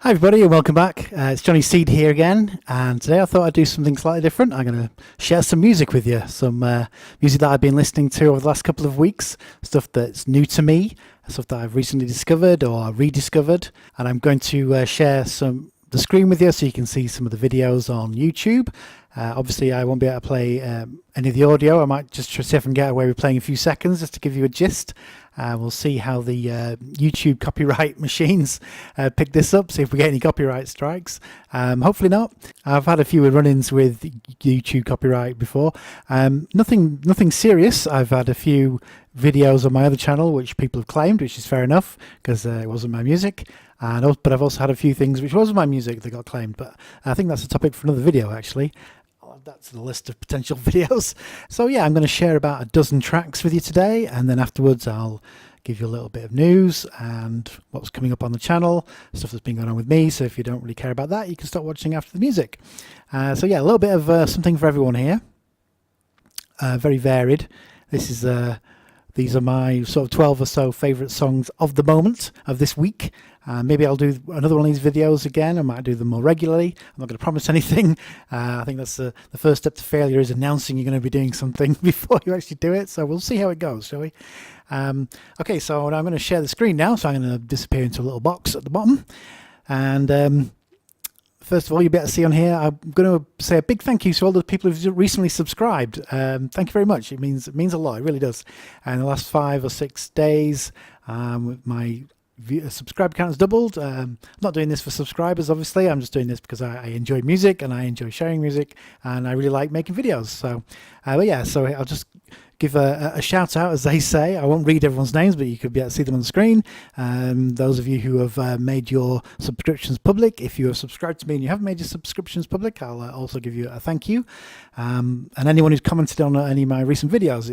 Hi everybody and welcome back. It's Johnny Seed here again, and today I thought I'd do something slightly different. I'm going to share some music with you, some music that I've been listening to over the last couple of weeks, stuff that's new to me, stuff that I've recently discovered or rediscovered, and I'm going to share the screen with you so you can see some of the videos on YouTube. Obviously I won't be able to play any of the audio. I might just try to see if I can get away with playing a few seconds just to give you a gist. We'll see how the YouTube copyright machines pick this up, see if we get any copyright strikes. Hopefully not. I've had a few run-ins with YouTube copyright before. Nothing serious. I've had a few videos on my other channel which people have claimed, which is fair enough because it wasn't my music. But I've also had a few things which wasn't my music that got claimed. But I think that's a topic for another video, actually. I'll add that to the list of potential videos. So yeah, I'm going to share about a dozen tracks with you today, and then afterwards I'll give you a little bit of news and what's coming up on the channel, stuff that's been going on with me. So if you don't really care about that, you can stop watching after the music. So yeah, a little bit of something for everyone here. Very varied. These are my sort of 12 or so favourite songs of the moment, of this week. Maybe I'll do another one of these videos again. I might do them more regularly. I'm not going to promise anything. I think that's the first step to failure, is announcing you're going to be doing something before you actually do it. So we'll see how it goes, shall we? Okay, so I'm going to share the screen now. So I'm going to disappear into a little box at the bottom. And first of all, you'll be able to see on here, I'm going to say a big thank you to all the people who've recently subscribed. Thank you very much. It means a lot. It really does. And the last 5 or 6 days, my subscribe count has doubled. I'm not doing this for subscribers, obviously. I'm just doing this because I enjoy music and I enjoy sharing music, and I really like making videos. So, but yeah, so I'll just give a shout out, as they say. I won't read everyone's names, but you could be able to see them on the screen. Those of you who have made your subscriptions public, if you have subscribed to me and you haven't made your subscriptions public, I'll also give you a thank you. And anyone who's commented on any of my recent videos,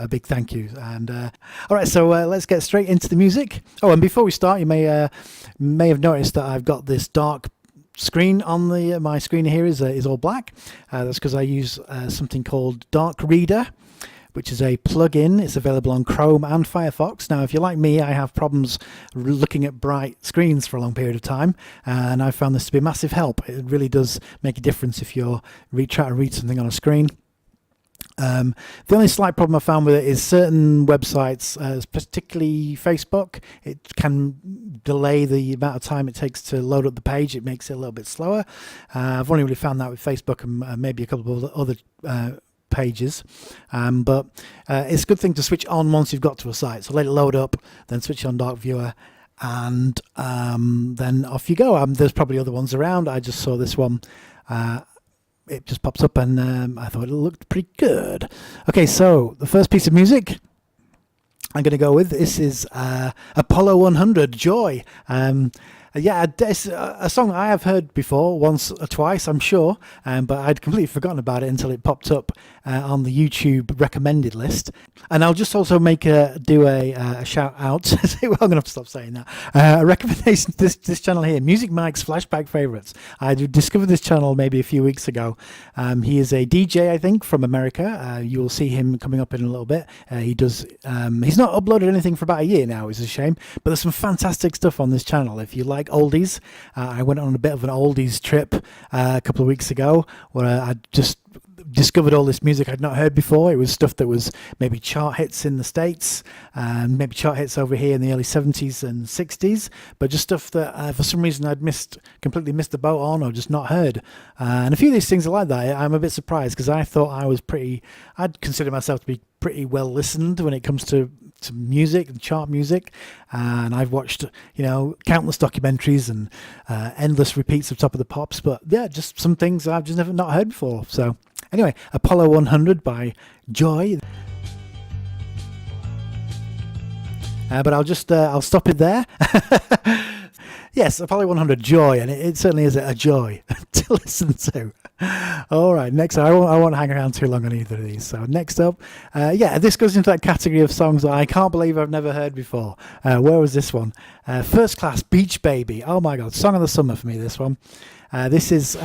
a big thank you. And all right, so let's get straight into the music. Oh, and before we start, you may have noticed that I've got this dark screen on my screen here is all black. That's because I use something called Dark Reader, which is a plugin. It's available on Chrome and Firefox. Now, if you're like me, I have problems looking at bright screens for a long period of time, and I found this to be a massive help. It really does make a difference if you're trying to read something on a screen. The only slight problem I found with it is certain websites, particularly Facebook, it can delay the amount of time it takes to load up the page. It makes it a little bit slower. I've only really found that with Facebook and maybe a couple of other pages, but it's a good thing to switch on once you've got to a site. So let it load up, then switch on Dark Viewer, and then off you go. There's probably other ones around. I just saw this one. It just pops up, and I thought it looked pretty good. Okay, so the first piece of music I'm going to go with, this is Apollo 100, Joy. Yeah, it's a song I have heard before, once or twice, I'm sure, but I'd completely forgotten about it until it popped up on the YouTube recommended list. And I'll just also do a shout out. I'm going to have to stop saying that. A recommendation to this channel here, Music Mike's Flashback Favorites. I discovered this channel maybe a few weeks ago. He is a DJ, I think, from America. You will see him coming up in a little bit. He's not uploaded anything for about a year now, it's a shame, but there's some fantastic stuff on this channel. If you like oldies, I went on a bit of an oldies trip a couple of weeks ago where I just discovered all this music I'd not heard before. It was stuff that was maybe chart hits in the States and maybe chart hits over here in the early 70s and 60s, but just stuff that for some reason I'd completely missed the boat on, or just not heard. And a few of these things are like that. I'm a bit surprised because I thought I'd consider myself to be pretty well listened when it comes to music and chart music, and I've watched countless documentaries and endless repeats of Top of the Pops, but yeah, just some things I've just never not heard before. So anyway, Apollo 100 by Joy. But I'll stop it there. Yes, Apollo 100, Joy, and it certainly is a joy to listen to. All right, next, I won't hang around too long on either of these. So next up, this goes into that category of songs that I can't believe I've never heard before. Where was this one? First Class, Beach Baby. Oh my God, song of the summer for me, this one. This is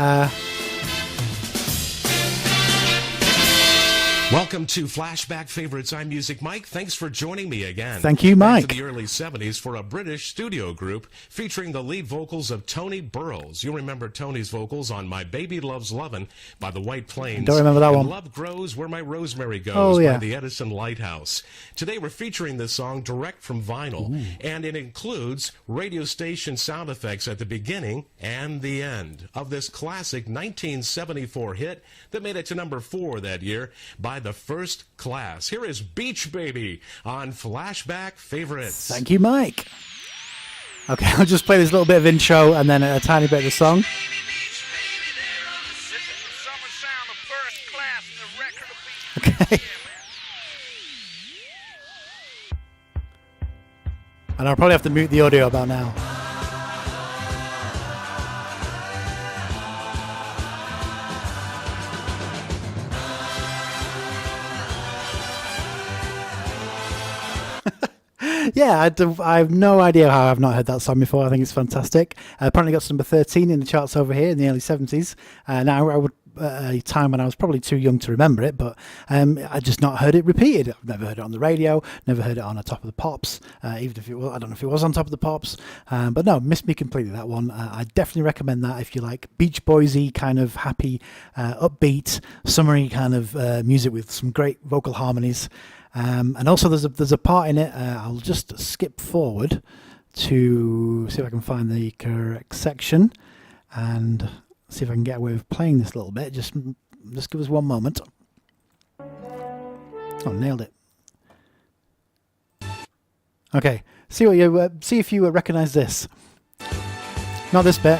Welcome to Flashback Favorites. I'm Music Mike. Thanks for joining me again. Thank you, Mike. Back to the early 70s for a British studio group featuring the lead vocals of Tony Burrows. You'll remember Tony's vocals on My Baby Loves Lovin' by the White Plains. Don't remember that and one. Love Grows Where My Rosemary Goes yeah. by the Edison Lighthouse. Today we're featuring this song direct from vinyl, and it includes radio station sound effects at the beginning and the end of this classic 1974 hit that made it to number 4 that year by The First Class. Here is Beach Baby on Flashback Favorites. Thank you, Mike. Okay, I'll just play this little bit of intro and then a tiny bit of the song. Okay. And I'll probably have to mute the audio about now. Yeah, I have no idea how I've not heard that song before. I think it's fantastic. Apparently got to number 13 in the charts over here in the early 70s. Now, I would a time when I was probably too young to remember it, but I just not heard it repeated. I've never heard it on the radio, never heard it on a Top of the Pops, even if it was, I don't know if it was on Top of the Pops, but no, missed me completely, that one. I definitely recommend that if you like Beach Boysy kind of happy, upbeat, summery kind of music with some great vocal harmonies. And also there's a part in it, I'll just skip forward to see if I can find the correct section and see if I can get away with playing this a little bit. Just give us one moment. Oh, nailed it. Okay, see if you recognize this. Not this bit.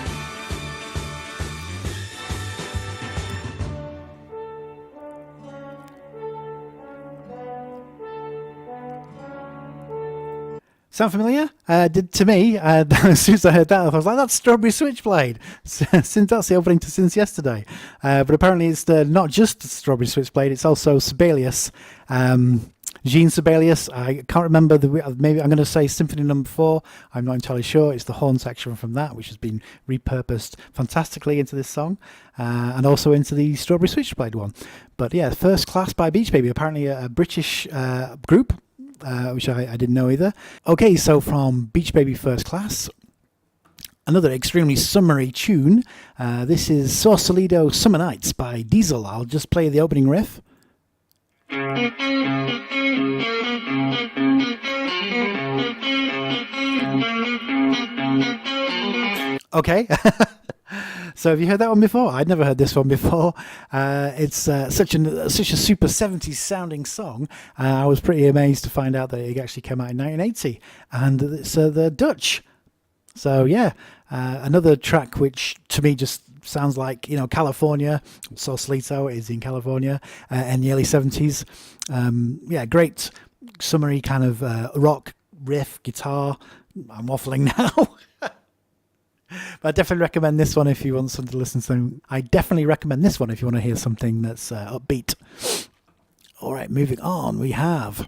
Sound familiar? To me, as soon as I heard that, I was like, that's Strawberry Switchblade. Since that's the opening to Since Yesterday. But apparently it's not just Strawberry Switchblade, it's also Sibelius. Jean Sibelius, I can't remember, maybe I'm going to say Symphony Number 4. I'm not entirely sure. It's the horn section from that, which has been repurposed fantastically into this song, and also into the Strawberry Switchblade one. But yeah, First Class by Beach Baby, apparently a British group. Which I didn't know either. Okay, so from Beach Baby First Class, another extremely summery tune. This is Sausalito Summer Nights by Diesel. I'll just play the opening riff. Okay. So have you heard that one before? I'd never heard this one before. It's such a super 70s sounding song. I was pretty amazed to find out that it actually came out in 1980, and it's the Dutch. So yeah, another track which to me just sounds like, you know, California. Sausalito is in California in the early 70s. Yeah, great summery kind of rock riff, guitar. I'm waffling now. But I definitely recommend this one if you want something to listen to. I definitely recommend this one if you want to hear something that's upbeat. All right, moving on, we have...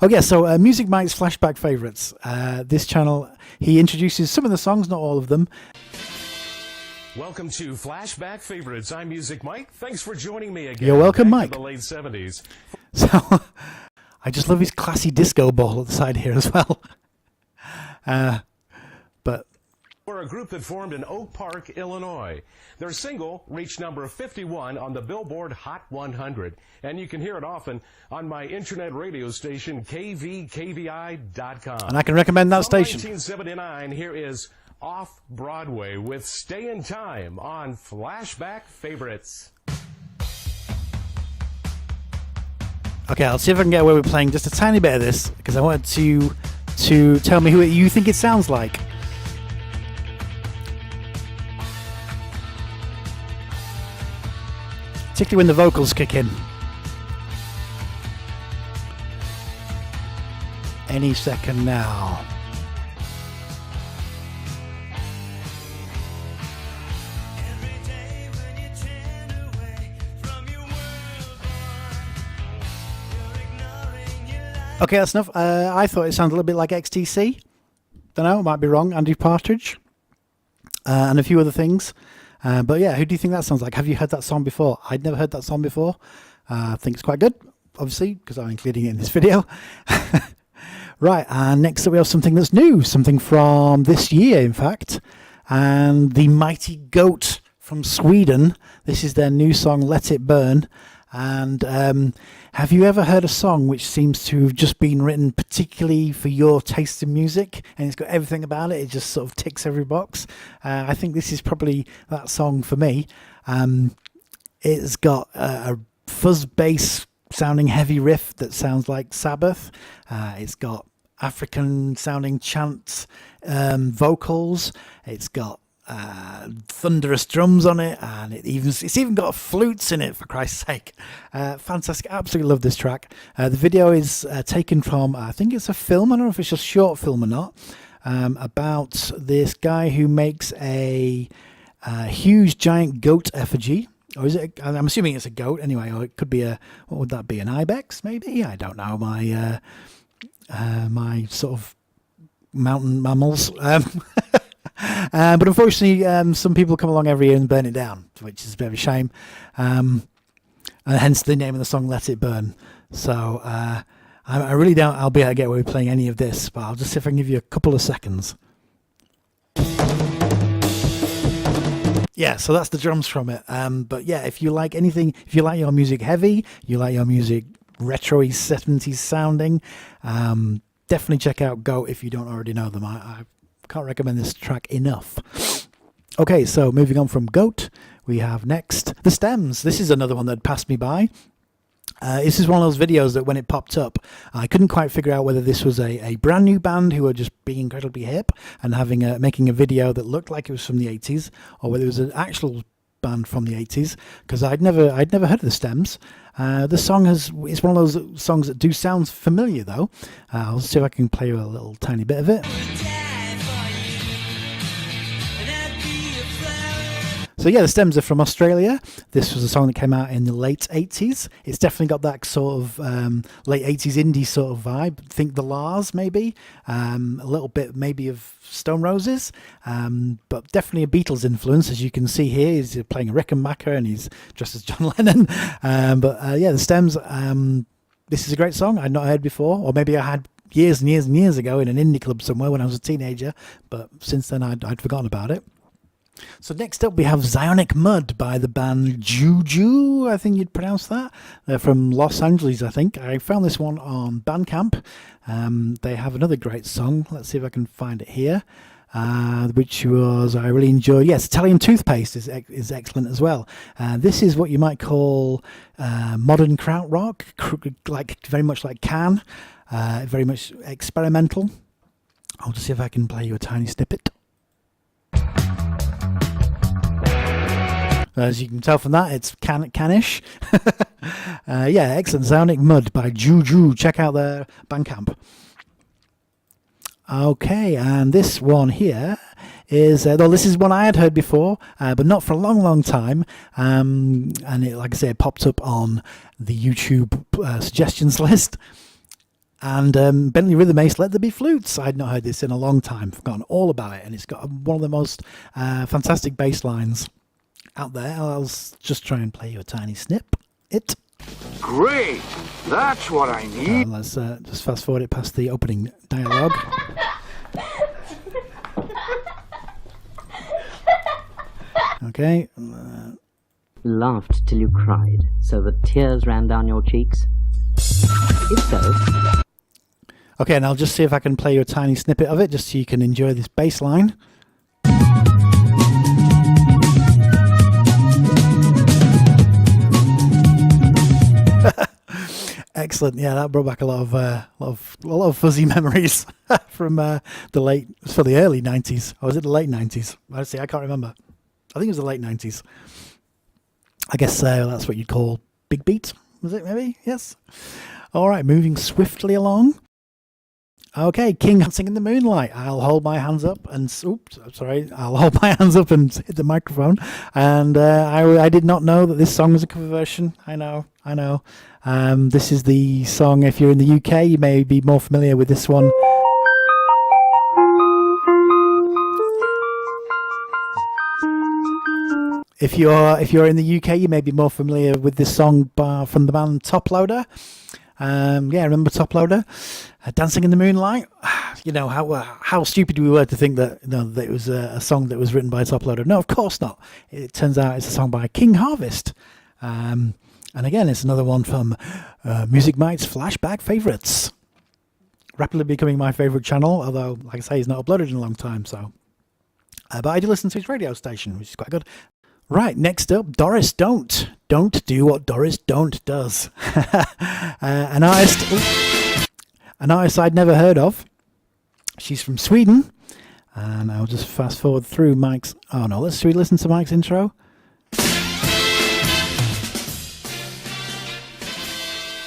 Okay, so Music Mike's Flashback Favorites. This channel, he introduces some of the songs, not all of them. Welcome to Flashback Favorites. I'm Music Mike. Thanks for joining me again. You're welcome, Back Mike. to the late 70s. So, I just love his classy disco ball at the side here as well. But... We're a group that formed in Oak Park, Illinois. Their single reached number 51 on the Billboard Hot 100, and you can hear it often on my internet radio station, kvkvi.com. And I can recommend that station. 1979, here is Off Broadway with Stay in Time on Flashback Favorites. Okay, I'll see if I can get away with playing just a tiny bit of this, because I wanted to tell me who you think it sounds like. Particularly when the vocals kick in. Any second now. Okay, that's enough. I thought it sounded a little bit like XTC. Don't know, might be wrong. Andy Partridge. And a few other things. But yeah, who do you think that sounds like? Have you heard that song before? I'd never heard that song before. I think it's quite good, obviously, because I'm including it in this video. Right, and next up we have something that's new, something from this year, in fact, and the Mighty Goat from Sweden. This is their new song, Let It Burn. And have you ever heard a song which seems to have just been written particularly for your taste in music, and it's got everything about it, it just sort of ticks every box? I think this is probably that song for me. It's got a fuzz bass sounding heavy riff that sounds like Sabbath. It's got African sounding chants, vocals. It's got thunderous drums on it, and it's even got flutes in it, for Christ's sake. Fantastic, absolutely love this track. The video is taken from, I think it's a film, I don't know if it's a short film or not, about this guy who makes a huge giant goat effigy. Or is it? I'm assuming it's a goat anyway, or it could be what would that be, an ibex maybe? I don't know, my my sort of mountain mammals. But unfortunately, some people come along every year and burn it down, which is a bit of a shame. And hence the name of the song, Let It Burn. So I really doubt I'll be able to get away with playing any of this, but I'll just see if I can give you a couple of seconds. Yeah, so that's the drums from it. But yeah, if you like anything, if you like your music heavy, you like your music retro-y 70s sounding, definitely check out Goat if you don't already know them. I can't recommend this track enough. Okay, so moving on from Goat, we have next The Stems. This is another one that passed me by. This is one of those videos that when it popped up, I couldn't quite figure out whether this was a brand new band who were just being incredibly hip and making a video that looked like it was from the 80s, or whether it was an actual band from the 80s, because I'd never heard of The Stems. The song it's one of those songs that do sound familiar though. I'll see if I can play you a little tiny bit of it. So yeah, The Stems are from Australia. This was a song that came out in the late 80s. It's definitely got that sort of late 80s indie sort of vibe. Think The Lars, maybe. A little bit maybe of Stone Roses. But definitely a Beatles influence, as you can see here. He's playing a Rickenbacker and he's dressed as John Lennon. But yeah, The Stems, this is a great song I'd not heard before. Or maybe I had years and years and years ago in an indie club somewhere when I was a teenager. But since then I'd forgotten about it. So next up we have Zionic Mud by the band Juju, I think you'd pronounce that. They're from Los Angeles, I think. I found this one on Bandcamp. They have another great song. Let's see if I can find it here. Which was, I really enjoy. Yes, Italian Toothpaste is excellent as well. This is what you might call modern krautrock, like very much like Can, very much experimental. I'll just see if I can play you a tiny snippet. As you can tell from that, it's canish. Yeah, excellent. Zionic Mud by Juju. Check out their Bandcamp. Okay, and this one here is, though this is one I had heard before, but not for a long, long time. And it, like I say, it popped up on the YouTube suggestions list. And Bentley Rhythm Ace, Let There Be Flutes. I'd not heard this in a long time. Forgotten all about it. And it's got one of the most fantastic bass lines out there. I'll just try and play you a tiny snip. Great! That's what I need. Let's just fast forward it past the opening dialogue. Okay. Laughed till you cried, so that tears ran down your cheeks? If so... Okay, and I'll just see if I can play you a tiny snippet of it, just so you can enjoy this bass line. Excellent. Yeah, that brought back a lot of fuzzy memories from the early 90s. Or was it the late 90s? Honestly, I can't remember. I think it was the late 90s. I guess that's what you'd call big beat. Was it maybe? Yes. All right, moving swiftly along. Okay, King Dancing in the Moonlight. I'll hold my hands up and I'll hold my hands up and hit the microphone. And I did not know that this song was a cover version. I know. This is the song. If you're in the UK, you may be more familiar with this one. If you're in the UK, you may be more familiar with this song from the band Top Loader. Yeah, remember Top Loader? Dancing in the Moonlight. You know how stupid we were to think that that it was a song that was written by Top Loader. No, of course not. It turns out it's a song by King Harvest. And again, it's another one from Music Mike's Flashback Favorites. Rapidly becoming my favourite channel, although, like I say, he's not uploaded in a long time. So, but I do listen to his radio station, which is quite good. Right, next up, Doris Don't. Don't do what Doris Don't does. An artist I'd never heard of. She's from Sweden. And I'll just fast forward through Mike's... Oh no, should we listen to Mike's intro?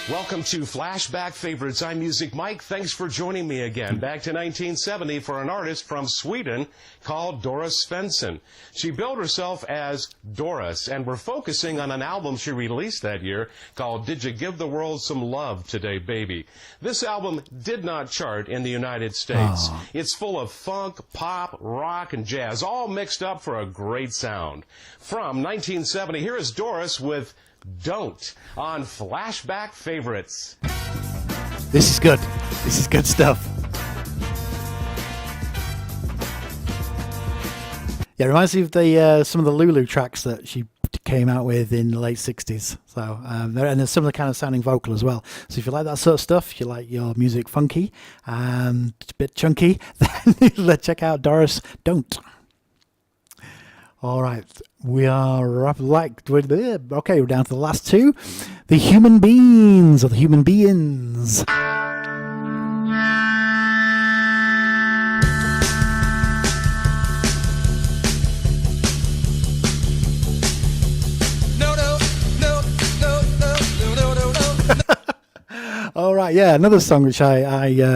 Welcome to Flashback Favorites. I'm Music Mike. Thanks for joining me again. Back to 1970 for an artist from Sweden called Doris Svensson. She billed herself as Doris, and we're focusing on an album she released that year called Did You Give the World Some Love Today, Baby? This album did not chart in the United States. Oh. It's full of funk, pop, rock, and jazz, all mixed up for a great sound. From 1970, here is Doris with Don't on Flashback Favorites. This is good. This is good stuff. Yeah, it reminds me of the some of the Lulu tracks that she came out with in the late 60s. So, and there's similar kind of sounding vocal as well. So if you like that sort of stuff, if you like your music funky and a bit chunky, then check out Doris Don't. All right, we are okay. We're down to the last two, the Human Beings or the Human Beings. All right, yeah, another song which I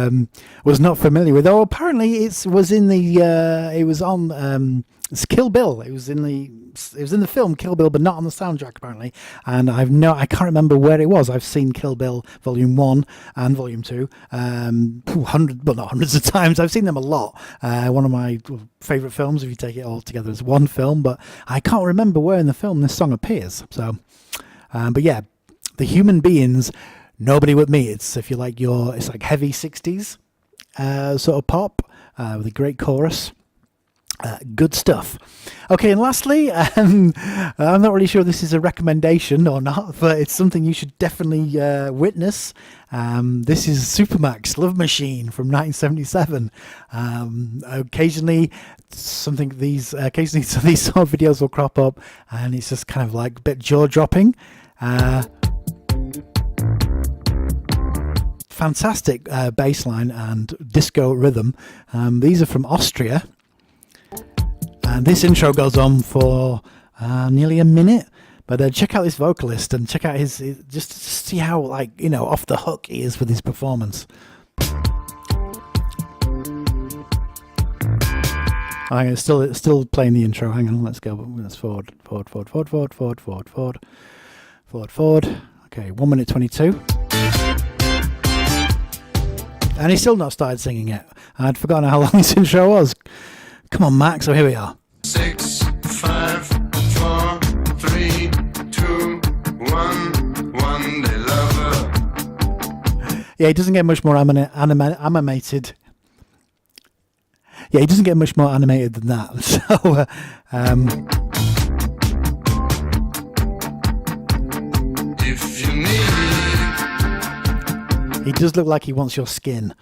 was not familiar with. Oh, apparently it was in the it was on it's Kill Bill. It was in the film Kill Bill, but not on the soundtrack apparently. And I can't remember where it was. I've seen Kill Bill Volume 1 and Volume 2 not hundreds of times. I've seen them a lot. One of my favourite films, if you take it all together as one film, but I can't remember where in the film this song appears. So, but yeah, the Human Beings. Nobody But Me. It's if you like it's like heavy 60s sort of pop with a great chorus. Good stuff. Okay, and lastly, I'm not really sure this is a recommendation or not, but it's something you should definitely witness. This is Supermax Love Machine from 1977. Occasionally some of these sort of videos will crop up, and it's just kind of like a bit jaw-dropping. Fantastic bass line and disco rhythm. These are from Austria. And this intro goes on for nearly a minute. But check out this vocalist and check out his just to see how off the hook he is with his performance. I'm still playing the intro. Hang on, let's go. Let's forward. Okay, 1 minute 22. And he's still not started singing it. I'd forgotten how long this intro was. Come on, Max. So here we are. 6, 5, 4, 3, 2, 1. One day lover. Yeah, he doesn't get much more animated. Yeah, he doesn't get much more animated than that. So, If you need. he does look like he wants your skin.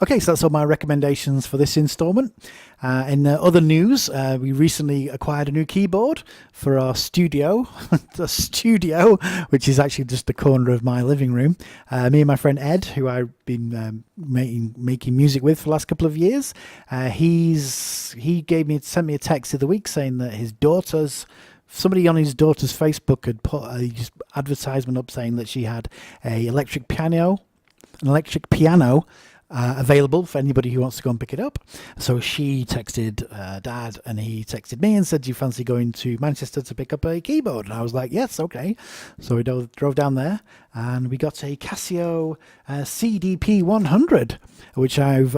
Okay, so that's all my recommendations for this instalment. In other news, we recently acquired a new keyboard for our studio, the studio, which is actually just the corner of my living room. Me and my friend Ed, who I've been making music with for the last couple of years, he sent me a text the other week saying that somebody on his daughter's Facebook had put a advertisement up saying that she had an electric piano available for anybody who wants to go and pick it up. So she texted Dad, and he texted me and said, "Do you fancy going to Manchester to pick up a keyboard?" And I was like, "Yes, okay." So we drove down there, and we got a Casio CDP 100, which I've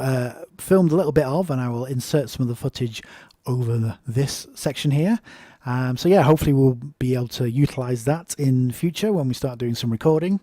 filmed a little bit of, and I will insert some of the footage over this section here. So yeah, hopefully we'll be able to utilize that in future when we start doing some recording.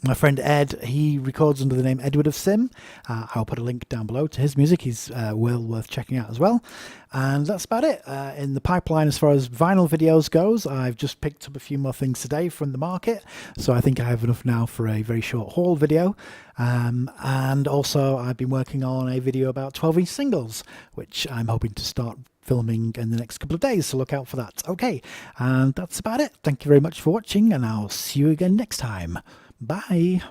My friend Ed, he records under the name Edward of Sim. I'll put a link down below to his music. He's well worth checking out as well. And that's about it. In the pipeline as far as vinyl videos goes, I've just picked up a few more things today from the market. So I think I have enough now for a very short haul video. And also I've been working on a video about 12-inch singles, which I'm hoping to start filming in the next couple of days, so look out for that. Okay, and that's about it. Thank you very much for watching, and I'll see you again next time. Bye.